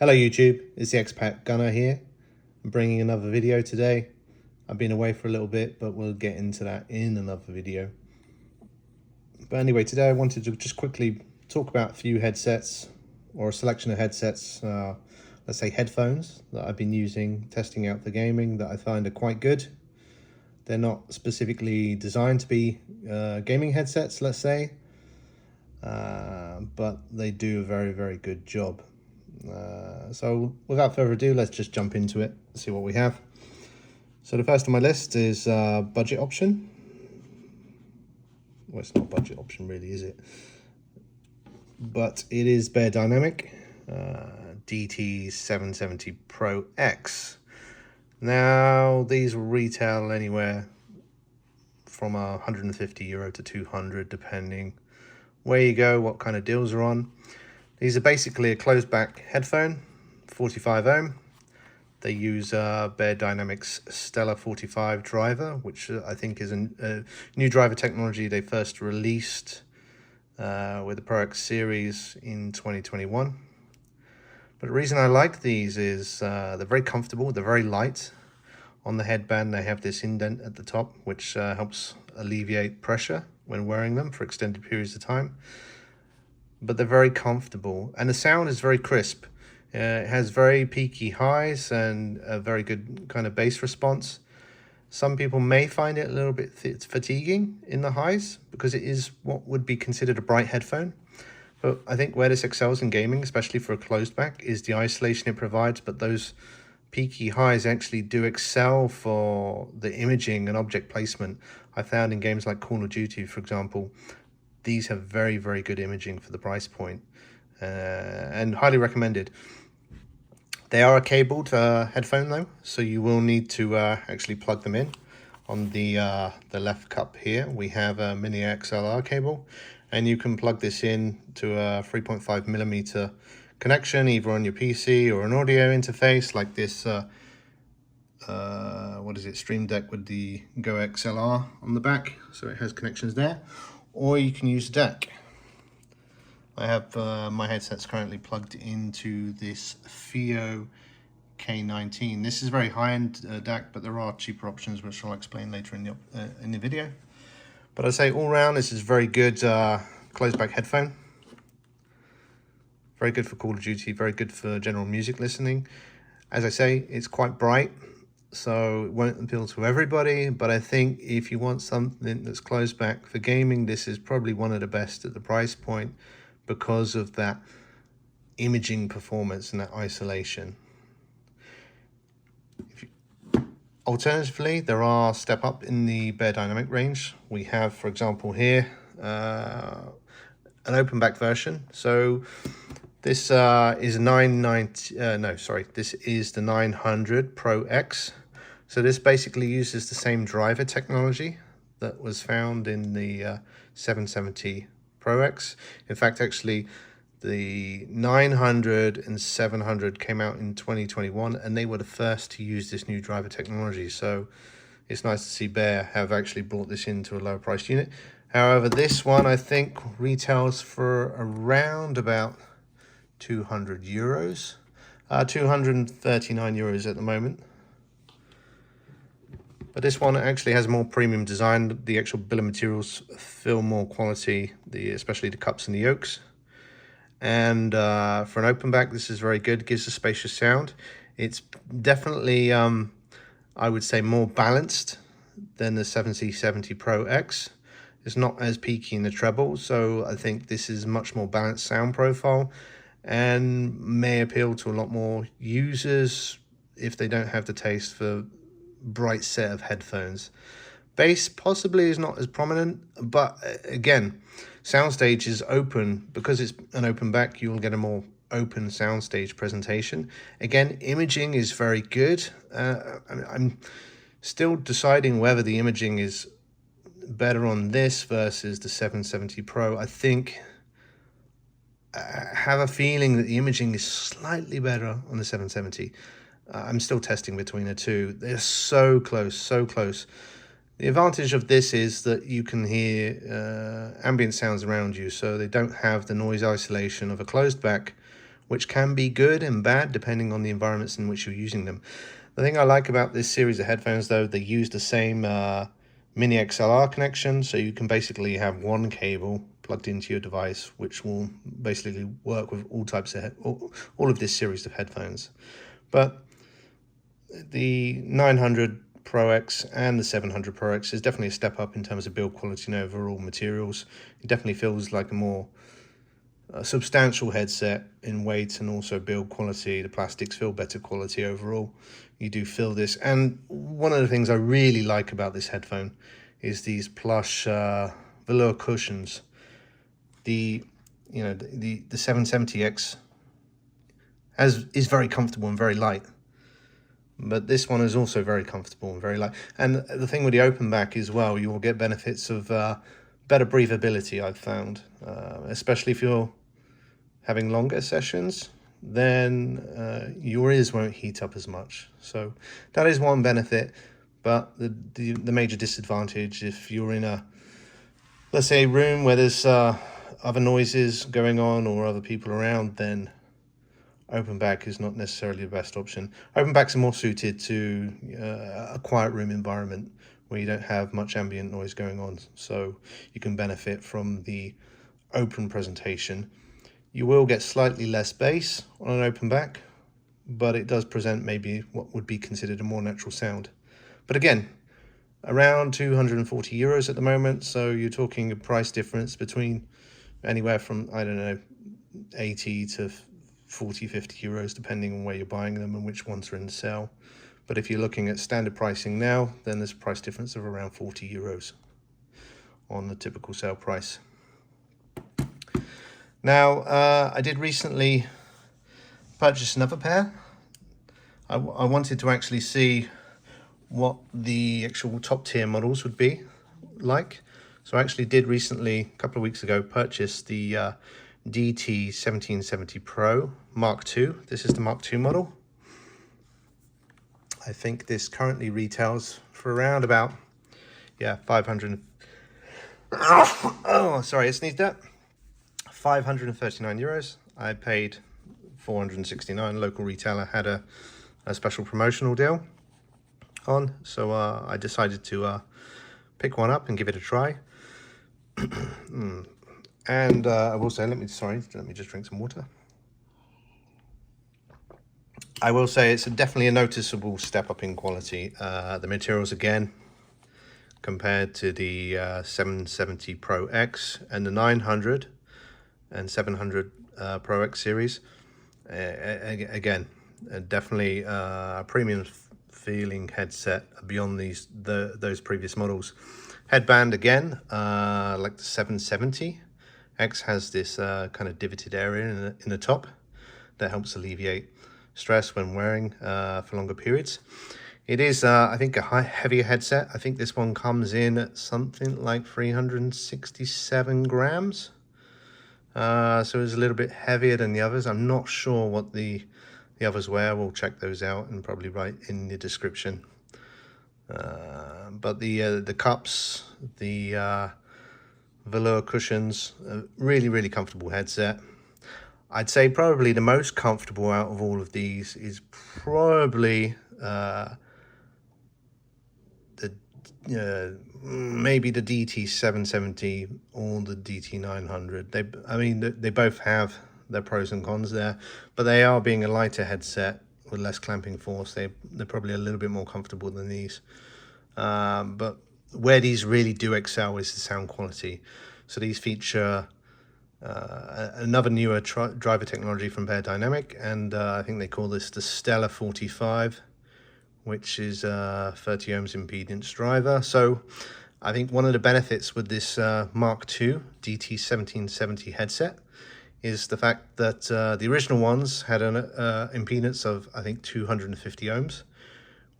Hello YouTube, it's the Expat Gunner here. I'm bringing another video today. I've been away for a little bit, but we'll get into that in another video. But anyway, today I wanted to just quickly talk about a few headsets, or a selection of headsets, let's say headphones, that I've been using, testing out for gaming, that I find are quite good. They're not specifically designed to be gaming headsets, let's say, but they do a very, very good job. So without further ado, let's just jump into it, see what we have. So the first on my list is budget option. Well, it's not budget option really, is it? But it is Beyerdynamic DT770 Pro X. Now these will retail anywhere from €150 to 200, depending where you go, what kind of deals are on. These are basically a closed back headphone, 45 ohm. They use Beyerdynamic's Stellar 45 driver, which I think is a new driver technology they first released with the Pro X series in 2021. But the reason I like these is they're very comfortable, they're very light. On the headband they have this indent at the top, which helps alleviate pressure when wearing them for extended periods of time. But they're very comfortable, and the sound is very crisp. It has very peaky highs and a very good kind of bass response. Some people may find it a little bit fatiguing in the highs, because it is what would be considered a bright headphone. But I think where this excels in gaming, especially for a closed back, is the isolation it provides. But those peaky highs actually do excel for the imaging and object placement. I found in games like Call of Duty, for example, these have very, very good imaging for the price point, and highly recommended. They are a cabled headphone though, so you will need to actually plug them in. On the left cup here, we have a mini XLR cable, and you can plug this in to a 3.5mm connection, either on your PC or an audio interface like this. What is it? Stream Deck with the Go XLR on the back, so it has connections there. Or you can use DAC. I have my headsets currently plugged into this FIO K19. This is very high-end DAC, but there are cheaper options, which I'll explain later in the video. But I say all round, this is very good closed back headphone. Very good for Call of Duty, very good for general music listening. As I say, it's quite bright, so it won't appeal to everybody, but I think if you want something that's closed back for gaming, this is probably one of the best at the price point, because of that imaging performance and that isolation. Alternatively, there are step up in the Beyerdynamic range. We have, for example, here an open back version. So this is this is the 900 Pro X. So this basically uses the same driver technology that was found in the 770 Pro X. In fact, actually, the 900 and 700 came out in 2021, and they were the first to use this new driver technology. So it's nice to see Beyer have actually brought this into a lower priced unit. However, this one I think retails for around about €200, 239 euros at the moment. But this one actually has more premium design. The actual bill of materials feel more quality, especially the cups and the yokes. And for an open back, this is very good. It gives a spacious sound. It's definitely, I would say, more balanced than the 770 Pro X. It's not as peaky in the treble, so I think this is much more balanced sound profile, and may appeal to a lot more users if they don't have the taste for bright set of headphones. Bass possibly is not as prominent, but again, soundstage is open. Because it's an open back, you'll get a more open soundstage presentation. Again, imaging is very good. I'm still deciding whether the imaging is better on this versus the 770 Pro. I think I have a feeling that the imaging is slightly better on the 770. I'm still testing between the two. They're so close, so close. The advantage of this is that you can hear ambient sounds around you, so they don't have the noise isolation of a closed back, which can be good and bad depending on the environments in which you're using them. The thing I like about this series of headphones, though, they use the same mini XLR connection, so you can basically have one cable plugged into your device, which will basically work with all types of all of this series of headphones. But the 900 Pro X and the 700 Pro X is definitely a step up in terms of build quality and overall materials. It definitely feels like a more substantial headset in weight and also build quality. The plastics feel better quality overall. You do feel this, and one of the things I really like about this headphone is these plush velour cushions. The 770X is very comfortable and very light, but this one is also very comfortable and very light. And the thing with the open back as well, you will get benefits of better breathability, I've found, especially if you're having longer sessions, then your ears won't heat up as much. So that is one benefit, but the major disadvantage, if you're in a, let's say, room where there's other noises going on or other people around, then open back is not necessarily the best option. Open backs are more suited to a quiet room environment where you don't have much ambient noise going on, so you can benefit from the open presentation. You will get slightly less bass on an open back, but it does present maybe what would be considered a more natural sound. But again, around 240 euros at the moment, so you're talking a price difference between anywhere from, I don't know, 80 to 40, 50 euros, depending on where you're buying them and which ones are in sale. But if you're looking at standard pricing now, then there's a price difference of around 40 euros on the typical sale price. Now, I did recently purchase another pair. I wanted to actually see what the actual top tier models would be like. So I actually did recently, a couple of weeks ago, purchase the DT1770 Pro Mk2. This is the Mk2 model. I think this currently retails for around about, 500. Oh, sorry, I sneezed that. 539 euros. I paid 469. Local retailer had a special promotional deal on, so I decided to pick one up and give it a try. And I will say, let me just drink some water. I will say it's definitely a noticeable step up in quality. The materials, again, compared to the 770 Pro X and the 900 and 700 Pro X series, again, definitely a premium feeling headset beyond those previous models. Headband, again, like the 770 X, has this kind of divoted area in the top that helps alleviate stress when wearing for longer periods. It is, I think, a heavier headset. I think this one comes in at something like 367 grams. So it's a little bit heavier than the others. I'm not sure what the others wear. We'll check those out and probably write in the description. But the cups, the velour cushions, really comfortable headset. I'd say probably the most comfortable out of all of these is probably maybe the DT770 or the DT900. They both have their pros and cons there, but they are, being a lighter headset with less clamping force, they're probably a little bit more comfortable than these. But where these really do excel is the sound quality. So these feature another newer driver technology from Beyerdynamic, and I think they call this the Stellar 45, which is 30 ohms impedance driver. So I think one of the benefits with this Mk2 DT1770 headset is the fact that the original ones had an impedance of, I think, 250 ohms,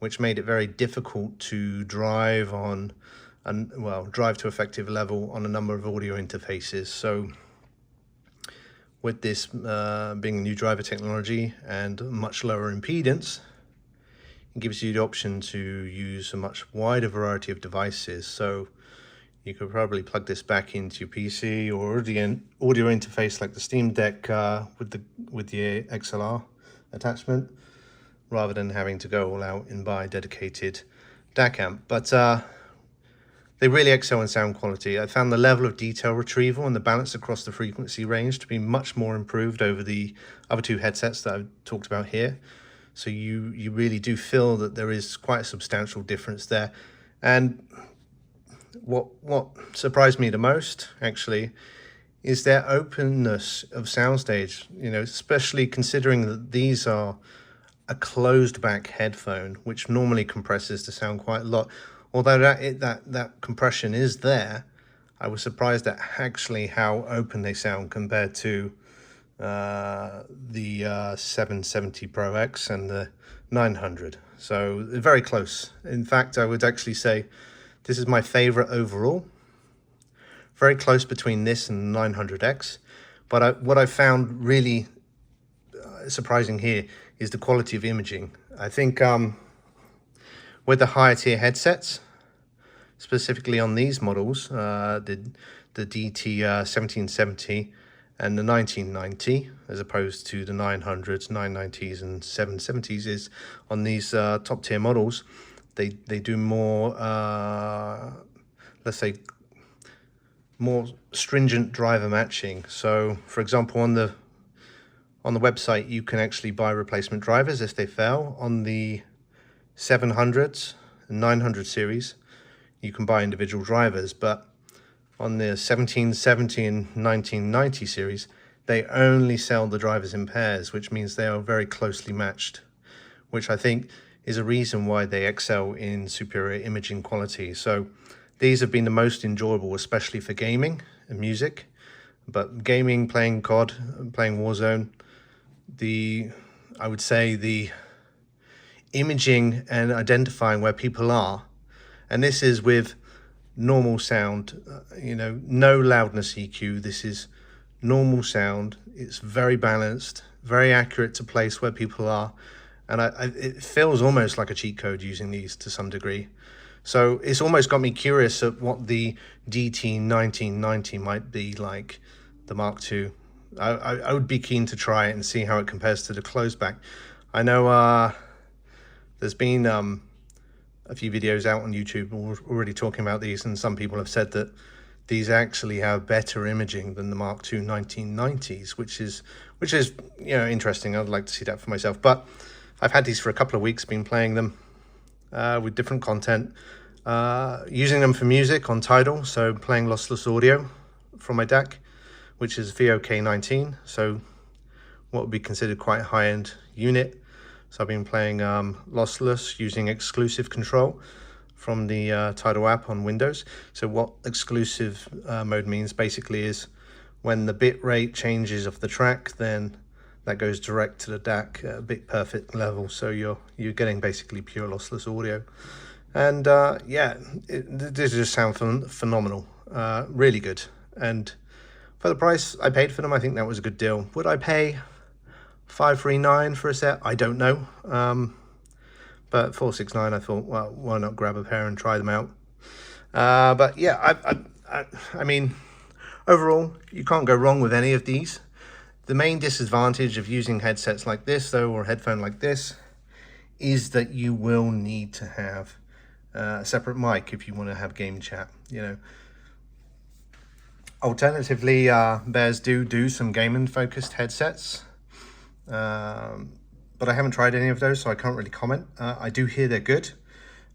which made it very difficult to drive on, drive to effective level on a number of audio interfaces. So with this being a new driver technology and much lower impedance, it gives you the option to use a much wider variety of devices. So You could probably plug this back into your PC or audio interface like the Steam Deck with the XLR attachment, rather than having to go all out and buy a dedicated DAC amp. But they really excel in sound quality. I found the level of detail retrieval and the balance across the frequency range to be much more improved over the other two headsets that I've talked about here. So you really do feel that there is quite a substantial difference there. And what surprised me the most, actually, is their openness of soundstage, you know, especially considering that these are a closed back headphone, which normally compresses the sound quite a lot. Although that compression is there, I was surprised at actually how open they sound compared to the 770 Pro X and the 900. So very close. In fact, I would actually say this is my favorite overall. Very close between this and the 900X. But what I found really surprising here is the quality of imaging. I think with the higher tier headsets, specifically on these models, the DT1770 and the 1990, as opposed to the 900s, 990s and 770s, is on these top tier models, they do more, let's say, more stringent driver matching. So, for example, on the website, you can actually buy replacement drivers if they fail. On the 700s and 900 series, you can buy individual drivers, but on the 1770 and 1990 series, they only sell the drivers in pairs, which means they are very closely matched, which I think is a reason why they excel in superior imaging quality. So these have been the most enjoyable, especially for gaming and music. But gaming, playing COD, playing Warzone, I would say the imaging and identifying where people are, and this is with normal sound, you know, no loudness EQ. This is normal sound. It's very balanced, very accurate to place where people are, and it feels almost like a cheat code using these to some degree. So it's almost got me curious at what the DT1990 might be like, the Mark II. I would be keen to try it and see how it compares to the closed back. I know there's been a few videos out on YouTube already talking about these, and some people have said that these actually have better imaging than the Mark II 1990s, which is you know, interesting. I'd like to see that for myself. But I've had these for a couple of weeks, been playing them with different content, using them for music on Tidal, so playing lossless audio from my DAC, which is VOK19, so what would be considered quite a high-end unit. So I've been playing lossless using exclusive control from the Tidal app on Windows. So what exclusive mode means basically is when the bit rate changes of the track, then that goes direct to the DAC at a bit perfect level. So you're getting basically pure lossless audio. And yeah, this just sounds phenomenal, really good. And for the price I paid for them, I think that was a good deal. Would I pay $539 for a set? I don't know. But $469, I thought, well, why not grab a pair and try them out? But yeah, I mean, overall, you can't go wrong with any of these. The main disadvantage of using headsets like this, though, or a headphone like this, is that you will need to have a separate mic if you want to have game chat, you know. Alternatively, Bears do some gaming focused headsets, but I haven't tried any of those, so I can't really comment. I do hear they're good,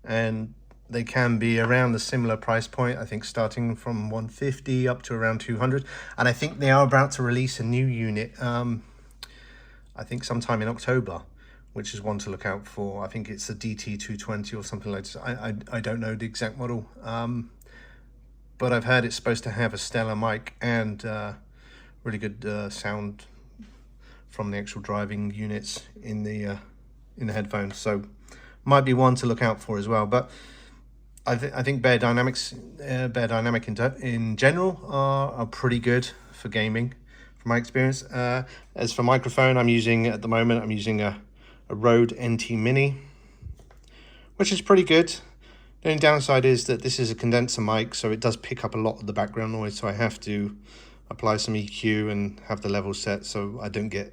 and they can be around the similar price point, I think starting from 150 up to around 200. And I think they are about to release a new unit, I think sometime in October, which is one to look out for. I think it's a DT220 or something like this. I don't know the exact model. But I've heard it's supposed to have a stellar mic and really good sound from the actual driving units in the headphones. So might be one to look out for as well. But I think Beyerdynamic in general are pretty good for gaming, from my experience. As for microphone, I'm using at the moment, I'm using a Rode NT Mini, which is pretty good. The only downside is that this is a condenser mic, so it does pick up a lot of the background noise, so I have to apply some EQ and have the level set so I don't get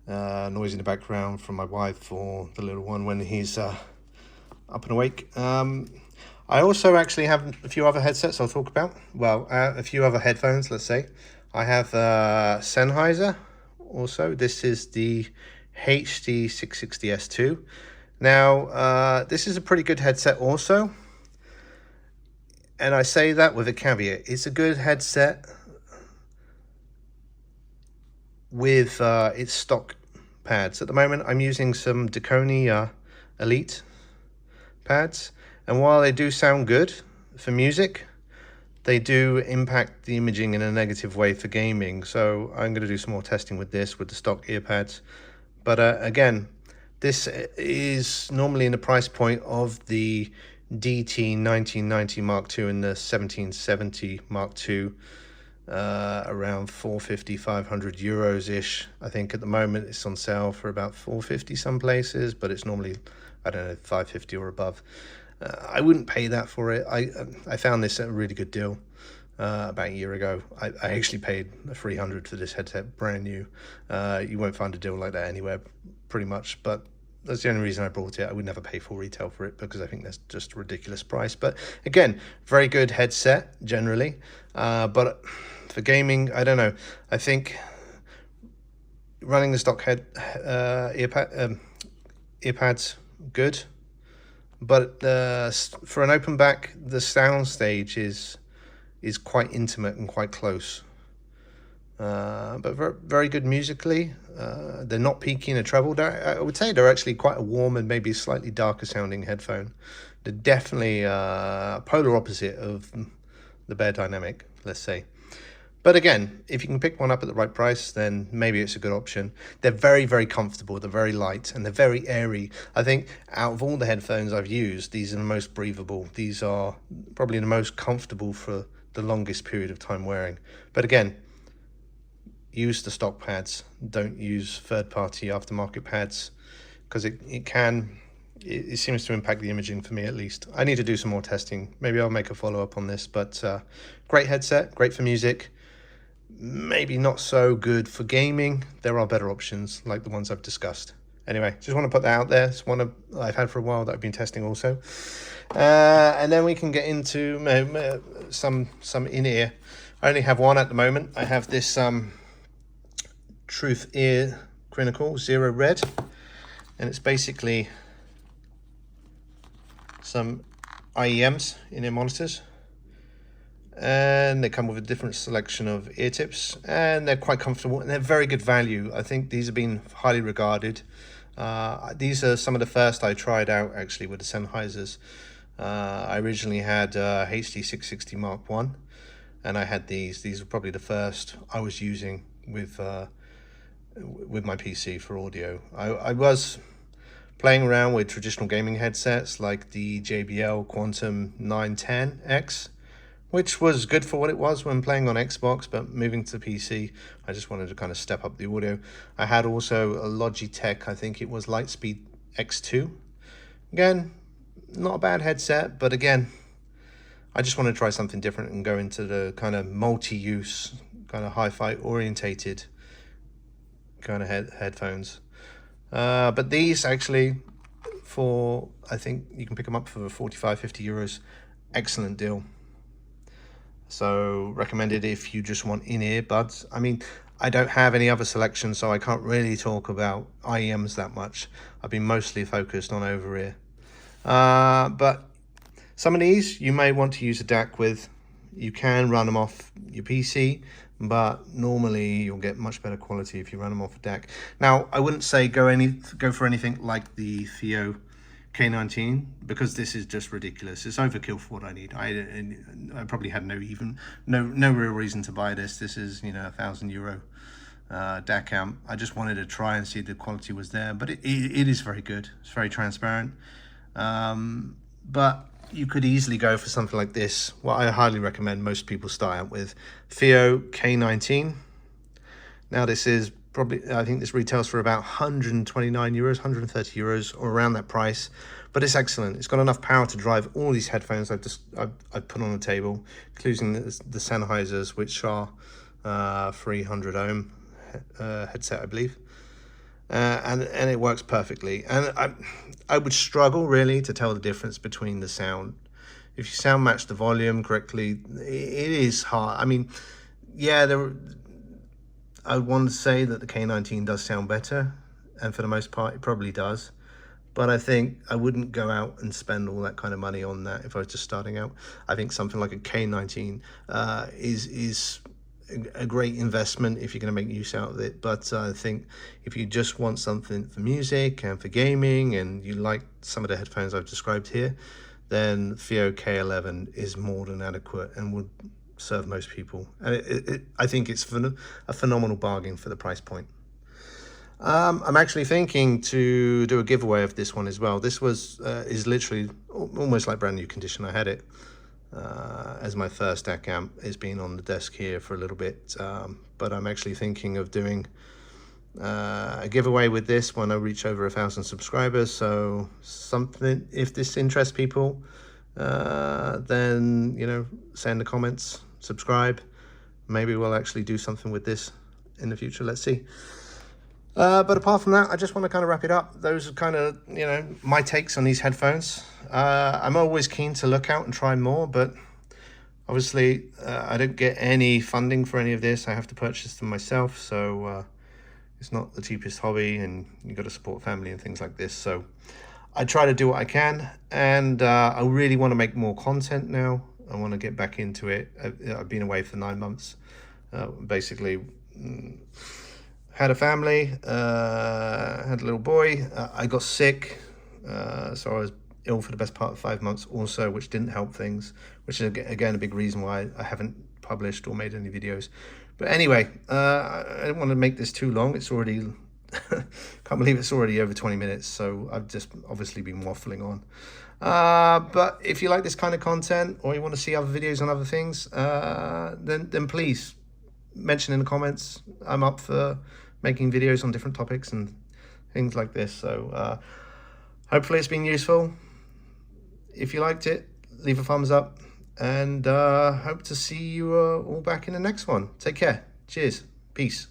noise in the background from my wife or the little one when he's up and awake. I also actually have a few other headsets I'll talk about. Well, a few other headphones, let's say. I have Sennheiser also. This is the HD660S2. Now, this is a pretty good headset also. And I say that with a caveat. It's a good headset with its stock pads. At the moment, I'm using some Dakoni Elite pads. And while they do sound good for music, they do impact the imaging in a negative way for gaming. So I'm going to do some more testing with this, with the stock ear pads. But again, this is normally in the price point of the DT1990 Mark II and the 1770 Mark II, around 450, 500 euros ish. I think at the moment it's on sale for about 450 some places, but it's normally, I don't know, 550 or above. I wouldn't pay that for it. I found this at a really good deal about a year ago. I actually paid 300 for this headset, brand new. You won't find a deal like that anywhere, pretty much. But that's the only reason I brought it. I would never pay full retail for it because I think that's just a ridiculous price. But again, very good headset generally. But for gaming, I don't know. I think running the stock earpads, good. But for an open back, the sound stage is quite intimate and quite close. But very good musically. They're not peaky in a treble. I would say they're actually quite a warm and maybe slightly darker sounding headphone. They're definitely polar opposite of the Beyerdynamic, let's say. But again, if you can pick one up at the right price, then maybe it's a good option. They're very, very comfortable. They're very light and they're very airy. I think out of all the headphones I've used, these are the most breathable. These are probably the most comfortable for the longest period of time wearing. But again, use the stock pads. Don't use third-party aftermarket pads because it seems to impact the imaging for me at least. I need to do some more testing. Maybe I'll make a follow-up on this, but great headset, great for music. Maybe not so good for gaming. There are better options like the ones I've discussed. Anyway, just want to put that out there. It's one I've had for a while that I've been testing also. And then we can get into some in-ear. I only have one at the moment. I have this Truth Ear Clinical Zero Red, and it's basically some IEMs in-ear monitors. And they come with a different selection of ear tips, and they're quite comfortable and they're very good value. I think these have been highly regarded. These are some of the first I tried out actually with the Sennheisers. I originally had HD660 Mark I, and I had these. These were probably the first I was using with my PC for audio. I was playing around with traditional gaming headsets like the JBL Quantum 910X, which was good for what it was when playing on Xbox, but moving to PC, I just wanted to kind of step up the audio. I had also a Logitech, I think it was Lightspeed X2. Again, not a bad headset, but again, I just want to try something different and go into the kind of multi-use, kind of hi-fi orientated kind of headphones. But these actually, I think you can pick them up for 45, 50 euros. Excellent deal. So recommended if you just want in-ear buds. I mean, I don't have any other selection, so I can't really talk about IEMs that much. I've been mostly focused on over-ear. But some of these you may want to use a DAC with. You can run them off your PC, but normally you'll get much better quality if you run them off a DAC. Now, I wouldn't say go for anything like the Theo K19, because this is just ridiculous. It's overkill for what I need. I probably had no real reason to buy this. This is, you know, €1,000 DAC amp. I just wanted to try and see if the quality was there, but it is very good. It's very transparent. But you could easily go for something like this. What I highly recommend most people start out with, Theo K19. Now this is Probably, I think this retails for about 129 euros, 130 euros, or around that price. But it's excellent. It's got enough power to drive all these headphones I've put on the table, including the Sennheisers, which are 300 ohm headset, I believe. And it works perfectly. And I would struggle really to tell the difference between the sound. If you sound match the volume correctly, it is hard. I mean, yeah, I would want to say that the K19 does sound better, and for the most part it probably does, but I think I wouldn't go out and spend all that kind of money on that if I was just starting out. I think something like a K19 is a great investment if you're going to make use out of it. But I think if you just want something for music and for gaming, and you like some of the headphones I've described here, then FiiO K11 is more than adequate and would serve most people. And I think it's a phenomenal bargain for the price point. I'm actually thinking to do a giveaway of this one as well. This is literally almost like brand new condition. I had it as my first DAC amp. It's been on the desk here for a little bit, but I'm actually thinking of doing a giveaway with this when I reach over 1,000 subscribers. So something, if this interests people, then, you know, send the comments, subscribe. Maybe we'll actually do something with this in the future. Let's see. But apart from that, I just want to kind of wrap it up. Those are kind of, you know, my takes on these headphones. I'm always keen to look out and try more, but obviously I don't get any funding for any of this. I have to purchase them myself, so it's not the cheapest hobby, and you've got to support family and things like this. So I try to do what I can, and I really want to make more content now. I want to get back into it. I've been away for 9 months, basically. Had a family, had a little boy. I got sick, so I was ill for the best part of 5 months also, which didn't help things, which is again a big reason why I haven't published or made any videos. But anyway, I don't want to make this too long. It's already can't believe it's already over 20 minutes, so I've just obviously been waffling on. But if you like this kind of content, or you want to see other videos on other things, then please mention in the comments. I'm up for making videos on different topics and things like this. So hopefully it's been useful. If you liked it, leave a thumbs up, and hope to see you all back in the next one. Take care. Cheers. Peace.